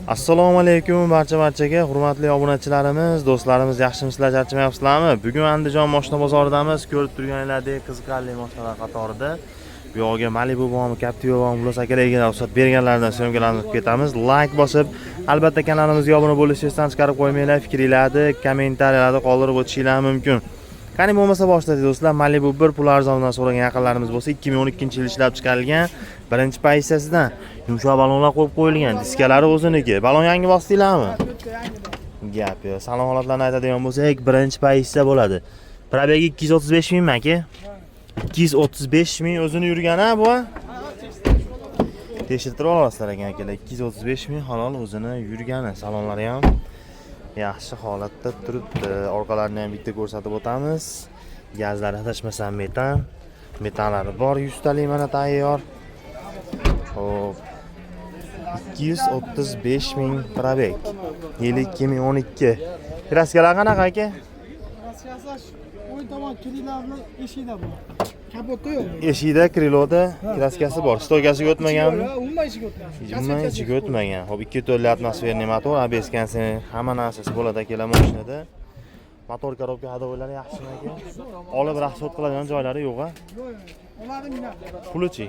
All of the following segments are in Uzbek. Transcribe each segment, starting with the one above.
Assalomu alaykum barchaga, hurmatli obunachilarimiz, do'stlarimiz, yaxshimisizlar, charchamayapsizlarmi? Bugun Andijon mashina bozoridamiz. Ko'rib turganingizdek qiziqarli mashinalar qatorida. Bu yoqqa Malibu bormi, Captiva bormi, bo'lsa kerakligini ruxsat berganlardan syomkalarni qilib ketamiz. Like bosib, albatta kanalimizga obuna bo'lishingizni esdan chiqarib qo'ymanglar. Fikringizni, kommentariyalarda qoldirib o'tishingiz mumkin. Qani bo'lmasa boshladik do'stlar. Malibu 1 pul arzondan so'ragan yaqinlarimiz bo'lsa 2012-yil ishlab chiqarilgan birinchi pozitsiyasidan yumshoq balonlar qo'yib qo'yilgan. Diskalari o'ziniki. Balon yangi bosdinglarmi? Gap yo'q. Salon holatlarini aytadigan bo'lsak, birinchi pozitsiya bo'ladi. Probegi 235 ming aka. 235 ming o'zini yurgan-a bu? Tekshirtirib olasizlar ekan akalar. 235 ming halol o'zini yurgani. Salonlari ham yaxshi holatda turibdi. Orqalarini ham bitta ko'rsatib o'tamiz. Gazlari adashmasam metanlari bor, 100 talik mana tayyor. Xo'p. 235 ming probeg. Yili 2012. Kraskalar qanaqa aka? Kraskasi o'ng tomon krilolarni eshikda bor. Kapotda yo'q. Eshikda kriloda kraskasi bor. Stoykasiga o'tmaganmi? Umuman eshigiga o'tmagan. Umuman eshigiga o'tmagan. Xo'p, 2 to'rtli atmosferniy motor, ABS konsini, hamma narsasi bo'ladi akalar mashinada. Motor korobka hadovoylari yaxshimi aka? Olib rasxod qiladigan joylari yo'q-a? Yo'q. Ularni minab. Pulichi?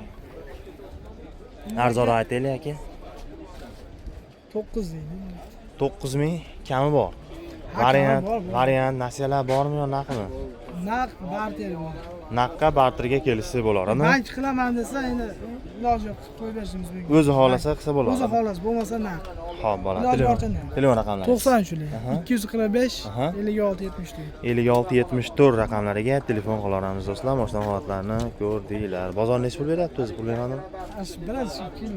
Arzonroq aytaylik aka. 9 deydi. 9 ming kami bor. Variant nasiyalar bormi yo naqmi? Naq barter bor. Naqqa barterga kelishsa bo'lar-a? Men qilaman desa, endi iloji yo'q, qo'yib berishimiz mumkin. O'zi xohlasa qilsa bo'ladi. O'zi xohlasa, bo'lmasa naq. Xo'p, bo'ladi. Telefon raqamlari. 93 245 56 74. 56-74 raqamlariga telefon qilaveramiz do'stlar. Mashina holatlarini ko'rdinglar. Bozor necha pul beryapti o'zi? Pul bermadim.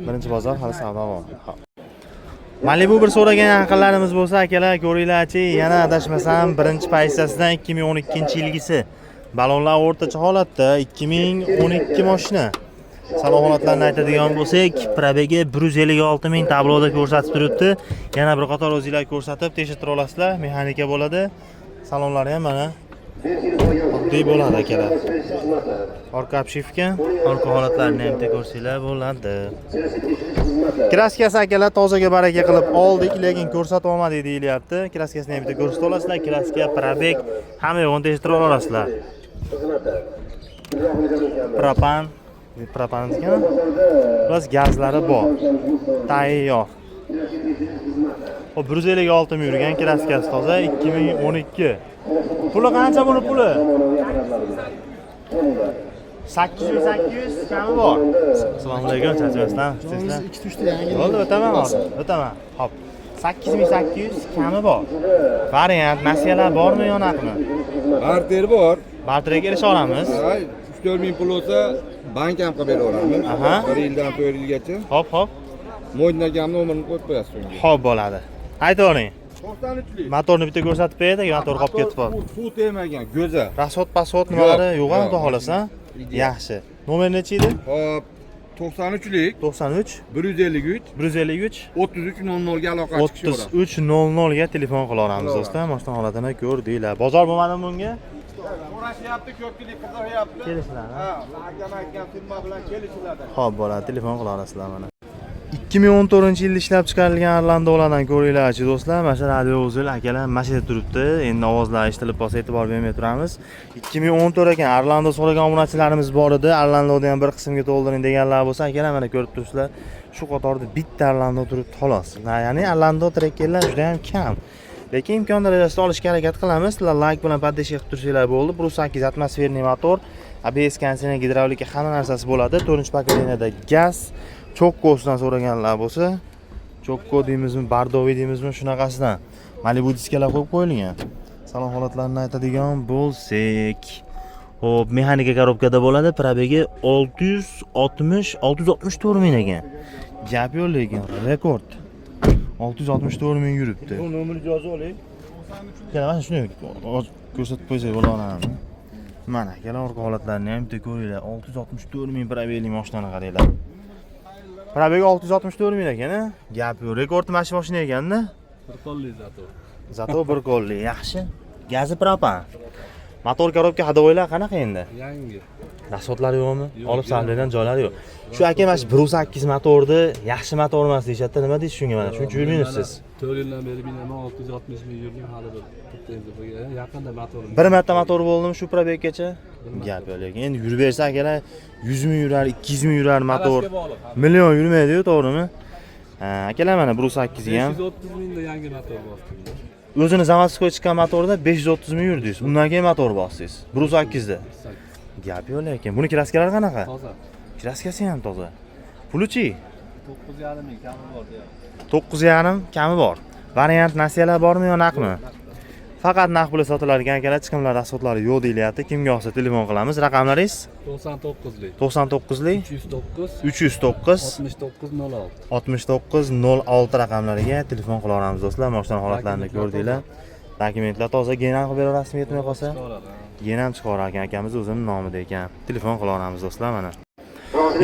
Birinchi bozor hali savdo bor. Malibu bir so'ragan yaqinlarimiz bo'lsa, akalar ko'ringlarchi, yana adashmasam birinchi pozitsiyasidan 2012-yilgisi. Balonlar o'rtacha holatda 2012 mashina. Salon holatlarini aytadigan bo'lsak, probegi 156 ming tabloda ko'rsatib turibdi. Yana bir qator o'zingizlar ko'rsatib tekshirtira olasizlar. Mexanika bo'ladi. Salonlari ham mana oddiy bo'ladi akalar. Orqa obshivka, orqa holatlarini ham ko'rsanglar bo'ladi. Kraskasi akalar tozaga baraka qilib oldik, lekin ko'rsatib olmadik deyilyapti. Kraskasini ham bitta ko'rsatib olasizlar. Kraska, probeg hamma yo'g'ini tekshirtirib olasizlar. Propan ekan. Plus gazlari bor. Tayyor. O 156 ming yurgan kraskasi toza 2012. Puli qancha buni puli? 800 kami bor. Assalomu alaykum, charchamasdan. Sizlar 2-3 ta yangi. Bo'ldi, o'taman. Hop. 8800 kami bor. Variant nasiyalar bormi yo naqmi? Barter bor. Barterga erisha olamiz. 3-4 ming pul bo'lsa, bank ham qilib bera olamiz. 1 yildan 4 yilgacha. Hop. Mo'jnagan nomerini qo'yib qo'yasiz unga. Xo'p bo'ladi. Aytavering. 93lik. Motorni bitta ko'rsatib berdik, motor qolib ketib qoldi. Suv tegmagan, go'zal. Rasxod nimalari yo'q-a, xudo xolasa? Yaxshi. Nomer necha edi? Hop, 93lik, 93 153 3300 ga aloqa chiqishaveradi. 3300 ga telefon qilaveramiz do'stlar. Mashina holatini ko'rdinglar. Bozor bo'lmadimi bunga? So'rashyapti, ko'pchilik qiziqyapti. Kelishlar. Ha, akam aytgan firma bilan kelishiladi. Xo'p, bo'ladi. Telefon qilaverasizlar mana. 2014-yilda ishlab chiqarilgan Arlando'lardan ko'ringlarchi do'stlar. Mana shu radio o'zil akalar mashina turibdi. Endi ovozlar eshitilib qolsa e'tibor bermay turamiz. 2014 ekan. Arlando so'ragan obunachilarimiz bor edi. Arlando'ni ham bir qismga to'ldiring deganlar bo'lsa, akalar mana ko'rib turibsizlar. Shu qatorda bitta Arlando turibdi xolos. Ya'ni Arlando trekkerlar juda ham kam. Lekin imkon darajasida olishga harakat qilamiz. Sizlar like bilan poddesh qilib tursanglar bo'ldi. 1.8 atmosferniy motor, ABS konsini, gidravlika hamma narsasi bo'ladi. 4-paketeniyada gaz. Chokkosidan so'raganlar bo'lsa, chokko deymizmi, bardoviy deymizmi, shunaqasidan Malibu diskalar qo'yib qo'yilgan. Salon holatlarini aytadigan bo'lsak, xo'p, mexanika korobkada bo'ladi. Probegi 664 ming ekan. Gap yo'q lekin rekord. 664 ming yuribdi. Bu nomerni yozib oling. Mana shuni ko'rsatib qo'ysak bo'laveradi. Mana kelar orqa holatlarini ham bitta ko'ringlar. 664 ming probegli mashinani qaranglar. Probegi 664 ming ekan-a? Gap yo'q. Rekord mashina ekanda. Bir qo'lli zato. Zato bir qo'lli, yaxshi. Gazi propan. Motor korobka hadovoylar qanaqa endi? Yangi. Rasxodlari yo'qmi? Yo'q, Olib yo'q. sarlagan joylari yo'q. Shu aka mana shu 1.8 motorni yaxshi motor emas deyapti. Nima deysiz shunga mana? Shuncha yurmaysiz. 4 yildan beri binaman 660 ming yurdim hali bir to'xtaydi. Yaqinda motorim. Bir marta motor bo'ldimi shu probeggacha? Gap yo'q, lekin endi yurib bersa akalar 100 ming yurar, 200 ming yurar motor. Million yurmaydi-yu, to'g'rimi? Ha, akalar mana 1.8 ga ham 530 mingda yangi motor bosdim. o'zini zavodskoy chiqqan motorda 530 ming yurdingiz. Undan keyin motor bosdingiz. 1.8 da. Gap yo'q lekin. Buni kraskalari qanaqa? Toza. Kraskasi ham toza. Puli-chi? 9,5 ming kami bor deyapti. 9,5 kami bor. Variant nasiyalar bormi yo naqmi? Faqat naqd pulga sotiladigan akalar, chiqimlar rasxodlari yo'q deyilyapti. Kimga yoqsa telefon qilamiz. Raqamlaringiz 99lik 99lik 309 309 6906. 6906 raqamlariga telefon qila olamiz do'stlar. Mashina holatlarini ko'rdinglar. Dokumentlar toza, gen ham qilib berasizmi yetmay qolsa? Gen ham chiqarar ekan akamiz o'zining nomida ekan. Telefon qila olamiz do'stlar mana.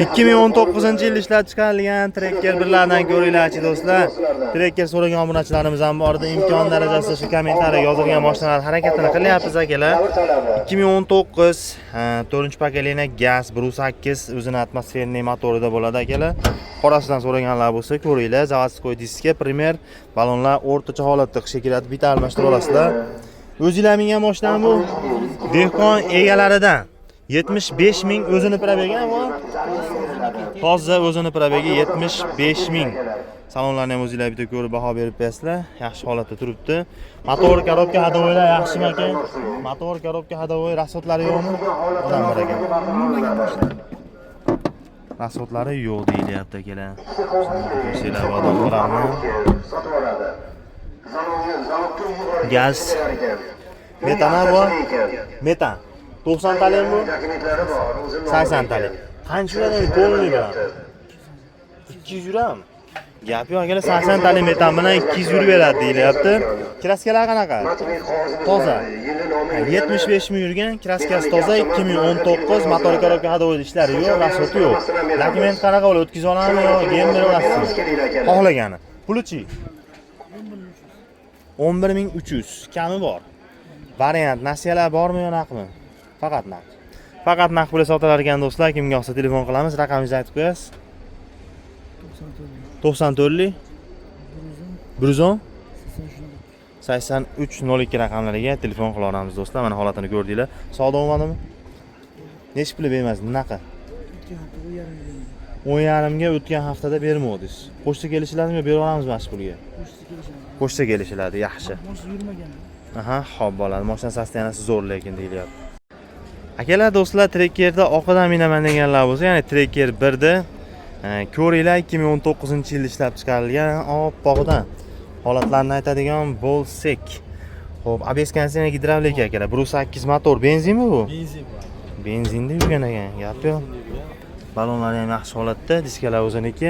2019-yilda ishlab chiqarilgan Trekker birlardan ko'ringlarchi do'stlar. Trekker so'ragan obunachilarimiz ham bor edi. Imkon darajasida shu kommentariyaga yozilgan mashinalar harakatini qilyapmiz akalar. 2019 4-pokoleniya gaz 1.8 o'zini atmosferniy motorida bo'ladi akalar. Qorasidan so'raganlar bo'lsa ko'ringlar. Zavodskoy diska, primer, balonlar o'rtacha holatda qishga keladi, bitta almashtirib olasizlar. O'zingizlar mingan mashina bu dehqon egalaridan 75 ming o'zini probegi bu. Toza o'zini probegi 75 ming. Salonlarni ham o'zingizlar bitta ko'rib baho berib bersizlar. Yaxshi holatda turibdi. Motor, korobka, hadovoylar yaxshimi aka? Motor, korobka, hadovoy, rasxodlari yo'qmi? Odam bor ekan. Rasxodlari yo'q deyilyapti akalar. Ko'rsanglar odamlarni. Gaz. Metan bu. Metan. 90 talik bu? 80 talik. Qancha yuradi to'lini bilan? 200 yuram. Gap yo'q, akalar 80 talik metan bilan 200 yurib beradi deyilyapti. Kraskalar qanaqa? Toza. 75 ming yurgan, kraskasi toza, 2019 motor korobka hadovoyda ishlari yo'q, rasxodi yo'q. Dokument qanaqa bo'ladi? O'tkazib olamizmi yo gen berib olasizmi? Xohlagani. Puli-chi? 11300 kami bor. Variant nasiyalar bormi yo naqmi? Faqat naqd. Faqat naqd pulga sotilar ekan do'stlar. Kimga yoqsa telefon qilamiz. Raqamingizni aytib qo'yasiz. 94lik 110 8302 raqamlariga telefon qila olamiz do'stlar. Mana holatini ko'rdinglar. Savdo bo'lmadimi? Necha pul bermasin? Naqa? 10,5 ga o'tgan haftada bermovdingiz. Qo'shta kelishiladimi yo berib olamiz mana shu pulga? Qo'shta kelishiladi, yaxshi. Aha, xo'p bo'ladi. Mashina sostenasi zo'r lekin deyilyapti. Akalar do'stlar, Trekkerda oqidan minaman deganlar bo'lsa, ya'ni Trekker 1 da ko'ringlar 2019-yilda ishlab chiqarilgan oppog'idan holatlarni aytadigan bo'lsak. Xo'p, ABS konditsioner gidravlika akalar, 1.8 motor, benzinmi bu? Benzin bor. Benzinda yurgan ekan, gap yo'q. Balonlari ham yaxshi holatda, diskalar o'ziniki.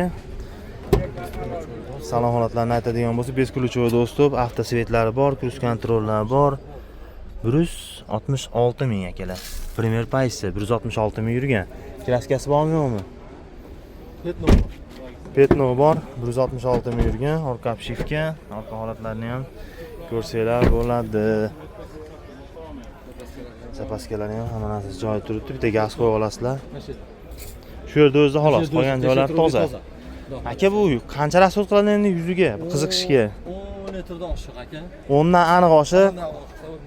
Salon holatlarini aytadigan bo'lsa, beskulchoy do'stov, avtosvetlari bor, kruz kontrollari bor. 166 ming akalar. Primer paysi 166 ming yurgan. Kraskasi bormi yo'qmi? Petno bor, 166 ming yurgan. Orqa obshivka, orqa holatlarini ham ko'rsanglar bo'ladi. Zapaskalarni ham hamma narsa joyida turibdi. Bitta gaz qo'yib olasizlar. Shu yerda o'zida xolos, qolgan joylar toza. Aka bu qancha rasxod qiladi endi yuziga, qiziqishga? 10 litrdan oshiq aka. 10 dan aniq oshiq.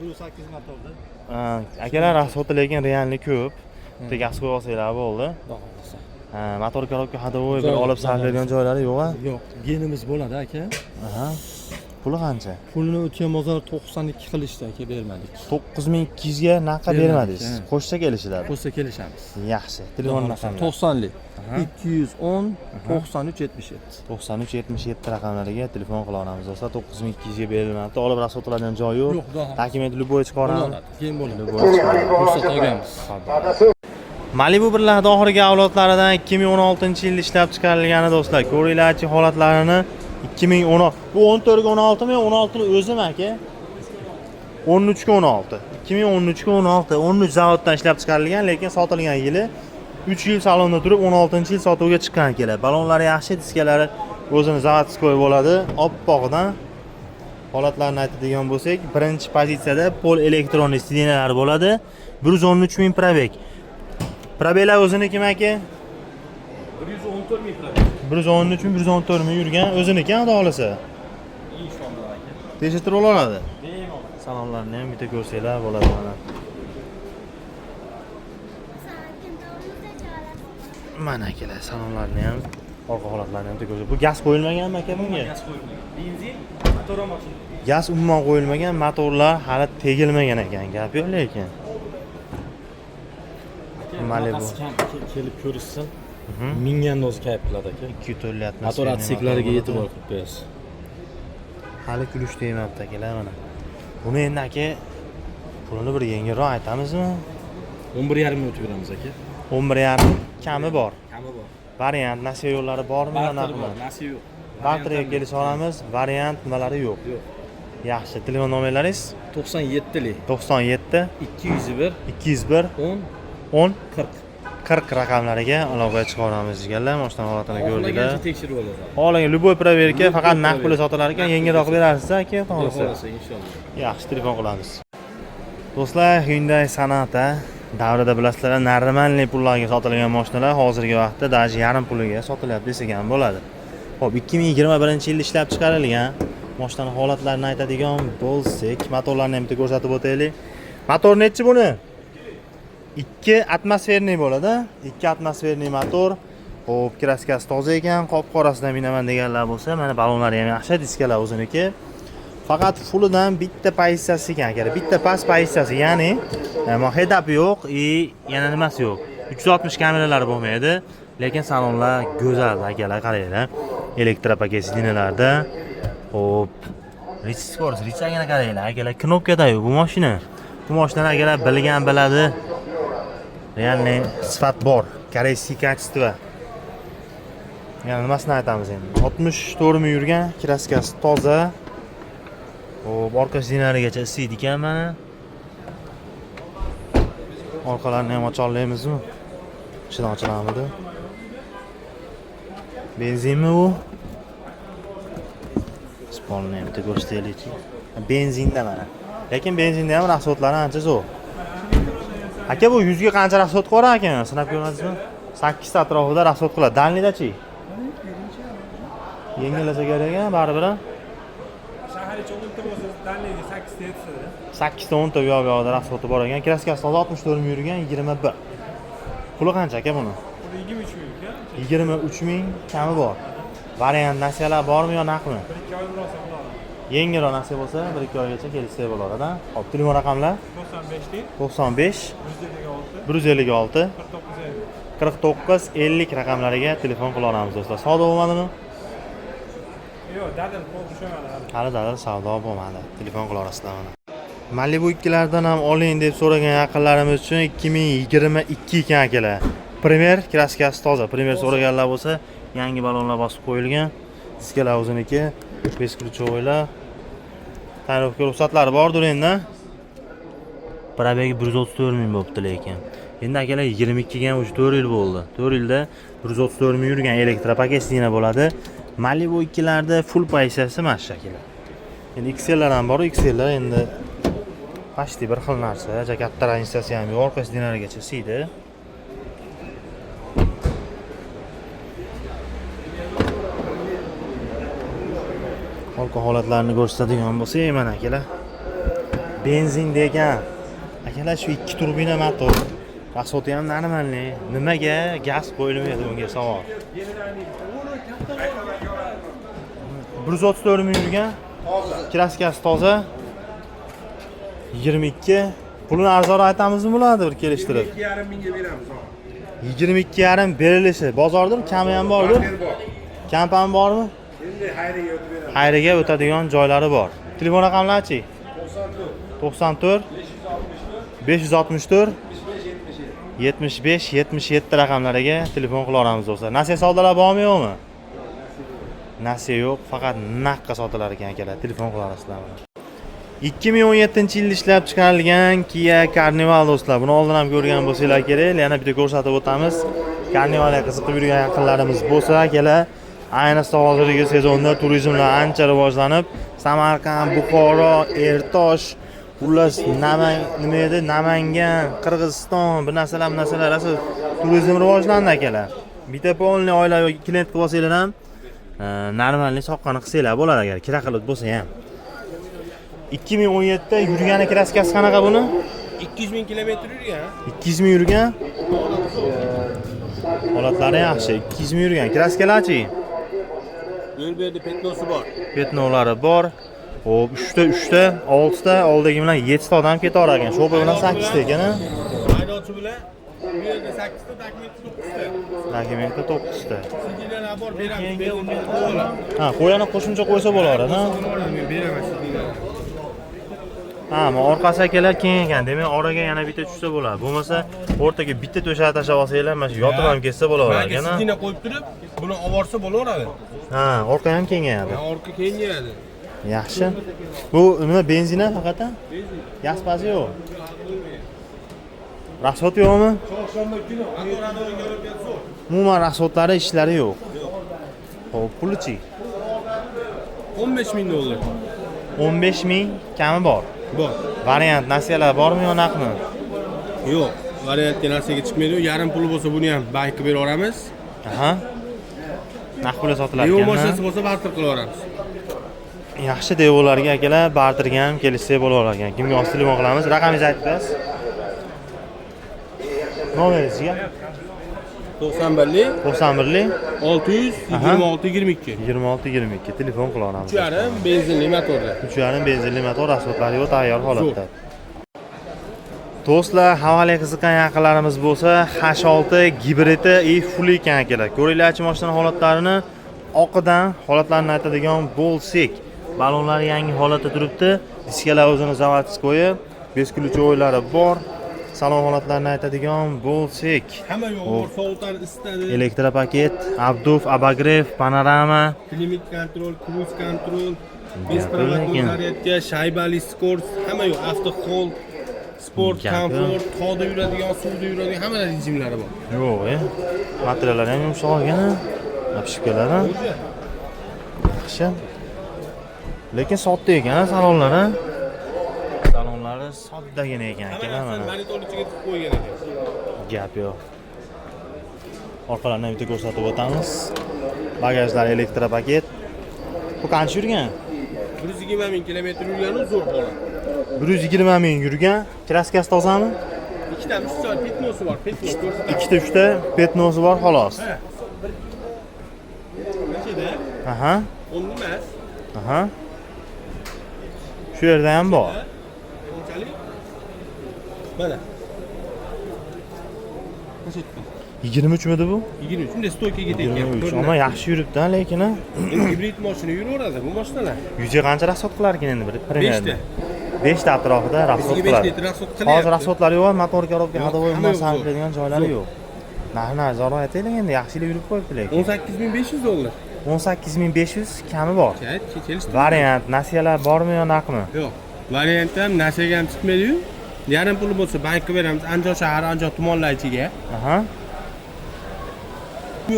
1.8 motorda. Akalar rasxodi lekin realni ko'p. Bitta gaz qo'yib olsanglar bo'ldi. Motor korobka hadovoy bir olib sarlaydigan joylari yo'q-a? Yo'q, genimiz bo'ladi aka. Aha. Puli qancha? Pulni o'tgan bozor 92 qilishdi aka, bermadik. 9200 ga naqa bermadingiz. Qo'shsa kelishiladi. Qo'shsa kelishamiz. Yaxshi. Telefon raqami 90lik 210 93 77. 93 77 raqamlariga telefon qila olamiz do'stlar. 9200 ga berilmadi. Olib rasxodlanadigan joyi yo'q. Dokument luboy chiqaramiz. Keyin bo'ladi. Luboy chiqaramiz. Ruxsat olganmiz. Malibu birlarida oxirgi avlodlaridan 2016-yilda ishlab chiqarilgani do'stlar. Ko'ringlarchi holatlarini 2010. Bu 14 ga 16 mi, 16 ni o'zimi aka? 13 ga 16. 2013 ga 16. 13 zavoddan ishlab chiqarilgan, lekin sotilgan yili 3 yil salonda turib 16-yil sotuvga chiqqan kelar. Balonlari yaxshi, diskalari o'zini zavodskoy bo'ladi, oppog'idan. holatlarni aytadigan bo'lsak, birinchi pozitsiyada pol elektronli sidinalar bo'ladi. 113 ming probeg. Probeglar o'zinikimi aka? 114 ming probeg. 113 ming, 114 ming yurgan o'ziniki xudo xolasa. Inshaalloh aka. Tekshirtirib oladi. Bemalol. Salonlarni ham bitta ko'rsanglar bo'ladi mana. Mana akalar, salonlarni ham, orqa holatlarni ham ko'rsanglar. Bu gaz qo'yilmaganmi aka bunga? Gaz qo'yilmagan. Benzin, motor mashina. Gaz umuman qo'yilmagan, motorlar hali tegilmagan ekan, gap yo'q lekin. Malibu. Kelib ko'rishsin. Mingdan o'zi kayf qiladi aka. 2 turli atmosfera. Motor atseklariga e'tibor qilib qo'yasiz. Hali kulish tegmabdi akalar mana. Buni endi aka pulini bir yengilroq aytamizmi? 11,5 ming o'tib beramiz aka. 11,5 kami bor. Kami bor. Variant nasiya yo'llari bormi yo narxmi? Nasiya yo'q. Barterga kelisha olamiz, variant nimalari yo'q. Yo'q. Yaxshi, telefon nomeringiz 97 lik 97 201 201 10 10 40. 40 raqamlariga aloqaga chiqaramiz deganlar. Moshdan holatini ko'rdinglar. Xohlagancha tekshirib oladi. Xohlagan любой proverka faqat naqd puli sotilar ekan, yengilroq berasiz aka, xohlasa. Xohlasa inshaalloh. Yaxshi telefon qilamiz. Do'stlar, Hyundai Sonata davrida bilasizlar, narmanli pullarga sotilgan mashinalar hozirgi vaqtda даже yarim puliga sotilyapti desak ham bo'ladi. Xo'p, 2021-yilda ishlab chiqarilgan mashinaning holatlarini aytadigan bo'lsak, motorlarni ham bitta ko'rsatib o'taylik. Motor nechi buni? 2 atmosferniy bo'ladi. 2 atmosferniy motor. Xo'p, kraskasi toza ekan, qop-qorasidan minaman deganlar bo'lsa, mana balonlari ham yaxshi, diskalar o'ziniki. Faqat fulidan bitta pozitsiyasi ekan aka, bitta past pozitsiyasi, ya'ni head up yo'q, yana nimasi yo'q. 360 kameralari bo'lmaydi, lekin salonlar go'zal akalar, qaranglar. Elektropaket sidinalarda. Xo'p, ritsagini qaranglar akalar, knopkada-yu bu mashina. Bu mashinalar akalar bilgan biladi. Ya'ni sifat bor, koreyskiy kачество. Yana nimasini aytamiz endi? 64 ming yurgan, kraskasi toza. Xo'p, orqa sidinalarigacha isiydi ekan mana. Orqalarini ham ocha olamizmi? Ichidan ochilamidi? Benzinmi bu? Spolni ham ko'rsataylik. Benzinda mana. Lekin benzinda ham rasxodlari ancha zo'r. Aka, bu 100 ga qancha rasxod qiladi ekan? Sinab ko'rmadingizmi? 8 ta atrofida rasxod qiladi. Danlidachi? Yengillasa kerak ekan, baribir. Shahar ichi 10 ta bo'lsa, danliga 8 ta yetadi. 8 ta 10 ta yo'q-yo'qda rasxodi bor ekan. Kraskasi toza 64 ming yurgan, 21. Puli qancha aka buni? 23 ming ekan. 23 ming kami bor. Variant nasiyalar bormi yo naqmi? 1-2 oy bo'lsa bo'ladi. Yengilroq nasiya bo'lsa 1-2 oygacha kelishsa bo'lardi. Hop, telefon raqamlar 95 95 156 156 49 50 raqamlariga telefon qila olamiz do'stlar. Savdo bo'lmadimi? Yo'q, dadil qo'l tushmadi. Hali dadil savdo bo'lmadi. Telefon qila olasizlar mana. Malibu 2lardan ham oling deb so'ragan yaqinlarimiz uchun 2022 ekan akalar. Primer kraskasi toza. Primer so'raganlar bo'lsa, yangi balonlar bosib qo'yilgan. Diskalar o'ziniki, beskruchovoylar. Tayyorlovga ruxsatlari bordir endi. Probegi 134 ming bo'libdi lekin. Endi akalar 22 ga ham 4 yil bo'ldi. 4 yilda 134 ming yurgan elektropaket sidina bo'ladi. Malibu 2larda full pozitsiyasi mana shu shaklda. Endi XL'lar ham bor, XL'lar endi почти bir xil narsa. Katta ranjasi ham yo'q, orqa sidinalarigacha siydi. Orqa holatlarini ko'rsatadigan bo'lsak, mana akalar. Benzin degan. Akalar shu 2 turbina motor. Rasxodi ham normalniy. Nimaga gaz qo'yilmaydi bunga savol. 134 ming yurgan. Kraskasi toza. 22. Pulini arzonroq aytamizmi bo'ladi bir kelishtirib? 2,5 mingga beramiz. 22,5 berilishi. Bozorda kami ham bordir. Kamp ham bormi? Endi xayriga o'tib beramiz. Xayriga o'tadigan joylari bor. Telefon raqamlari-chi? 94 564 75 77 raqamlariga telefon qila olamiz do'stlar. Nasiya savdolar bormi yo'qmi? Nasiya yo'q, faqat naqdga sotilar ekan akalar. Telefon qila olasizlar. 2017-yilda ishlab chiqarilgan Kia Carnival do'stlar. Buni oldin ham ko'rgan bo'lsanglar kerak. Yana bitta ko'rsatib o'tamiz. Carnivalga qiziqib yurgan yaqinlarimiz bo'lsa, akalar Ayniqsa hozirgi sezonda turizmlar ancha rivojlanib, Samarqand, Buxoro, Ertosh, xullas nima edi, Namangan, Qirg'iziston, bu narsalar asl turizm rivojlandi akalar. Bitta polni oilaviy klient qilib olsanglar ham, normalniy soqqani qilsanglar bo'ladi agar kira qilib bo'lsa ham. 2017 da yurgani kraskasi qanaqa buni? 200 ming kilometr yurgan. 200 ming yurgan. Holatlari yaxshi. 200 ming yurgan. Kraskalarchi? Yo'l berdi, petnosi bor. Petnolari bor. Xo'p, 3 ta, 6 ta, oldagi bilan 7 ta odam ketaverar ekan. Sho'pa bilan 8 ta ekan, a? Haydovchi bilan bu yerda 8 ta, dokumenti 9 ta. Dokumenti 9 ta. Sigilarlar bor, beramiz, beramiz. Ha, qo'yani qo'shimcha qo'ysa bo'laveradi, ha? Men beraman sigilarga. Ha, men orqasi akalar keng ekan. Demak, oraga yana bitta tushsa bo'ladi. Bo'lmasa, o'rtaga bitta to'shak tashlab olsanglar, mana shu yotib ham ketsa bo'laveradi Menga ekan, a? sigina qo'yib turib, buni olib borsa bo'laveradi. Ha, orqa ham kengayadi. Orqa kengayadi. Yaxshi. Bu nima benzina faqat? Yaxshisi yo'q. Rasxod yo'qmi? Umuman rasxodlari ishlari yo'q. Xo'p, pulichi? 15 ming dollar. 15 ming kami bor. Bor. Variant nasiyalar bormi yo naqmi? Yo'q. Variantga narsaga chiqmaydi. Yarim puli bo'lsa buni ham bankka berib yuboramiz. Aha. Naq pulga sotiladi Devo ekan. mashinasi bo'lsa barter qilib yuboramiz. Yaxshi devolarga akalar barterga ham kelishsa bo'lar ekan. Kimga oz telefon qilamiz? Raqamingizni aytib berasiz? Nomeringizga? 91lik 91lik 626 22. 26 22 telefon qila olamiz. 3.5 benzinli motorda. 3.5 benzinli motor rasxodlari yo'q, tayyor holatda. Do'stlar, havale qiziqqan yaqinlarimiz bo'lsa, H6 gibridi full ekan akalar. Ko'ringlarchi mashina holatlarini, oqidan holatlarini aytadigan Bolsek. Balonlari yangi holatda turibdi. Diskalar o'zini zavodskoyi, beskulchoylari bor. Salon holatlarini aytadigan Bolsek. Hamma yo'q, sovutlar isitadi. Elektropaket, Abduf, Abagrev, Panorama, Klinik kontrol, cruise kontrol, bespravotniy zaryadka, shaybali skors, hamma yo'q, avto hold, sport, komfort, tog'da yuradigan, suvda yuradigan hamma rejimlari bor. yo'q, materiallari ham yumshoq ekan, apishkalar. Yaxshi. Lekin sodda ekan salonlari. Salonlari soddagina ekan akalar mana. Monitor ichiga tiqib qo'ygan ekan. Gap yo'q. Orqalarini bitta ko'rsatib o'tamiz. Bagajlar elektropaket. Bu qancha yurgan? 120 ming kilometr yurgani zo'r bola. 120 ming yurgan. Kraskasi tozami? Ikkita misol petnosi bor, petnos ko'rsatadi. Ikkita, uchta petnosi bor xolos. Nechida? Aha. 10 emas. Aha. Shu yerda ham bor. Qanchalik? Mana. Qancha? 23 midi bu? 23. Shunday stoykaga tegan. 23. Ammo yaxshi yuribdi, lekin a. Hibrid mashina yuraveradi bu mashinalar. Yuziga qancha rasxod qilar ekan endi bir? 5 ta. 5 ta atrofida rasxod 5 qiladi. litr rasxod qilyapti. Hozir rasxodlari yo'q, motor korobka Yo'q, hadovoy hamma bilan yo'q, sarflaydigan zo'r. joylari Zo'r. yo'q. Narxini zo'r aytaylik endi, yaxshilik yurib qo'yibdi lekin. 18500 dollar. 18500 kami bor. Kelishdi. Variant, nasiyalar bormi yo naqmi? Yo'q. Variant ham nasiyaga ham chiqmaydi-yu. Yarim puli bo'lsa bankka beramiz. Andijon shahar, Andijon tumanlar ichiga. Aha.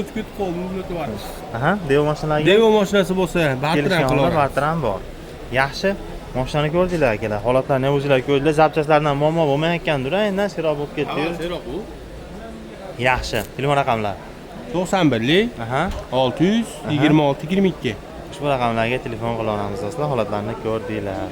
O'tib qoldi, o'tib boramiz. Aha, Devo mashinalarga Devo mashinasi bo'lsa barter ham qilamiz. barter ham bor. Yaxshi. Mashinani ko'rdinglar akalar, holatlarni o'zingizlar ko'rdinglar. Zapchastlardan muammo bo'lmayotgandir, endi seroq bo'lib ketdi-yu. Seroq bu. Yaxshi. Telefon raqamlar. 91lik Aha. 626 22. Ushbu raqamlarga telefon qila olamiz do'stlar, holatlarni ko'rdinglar.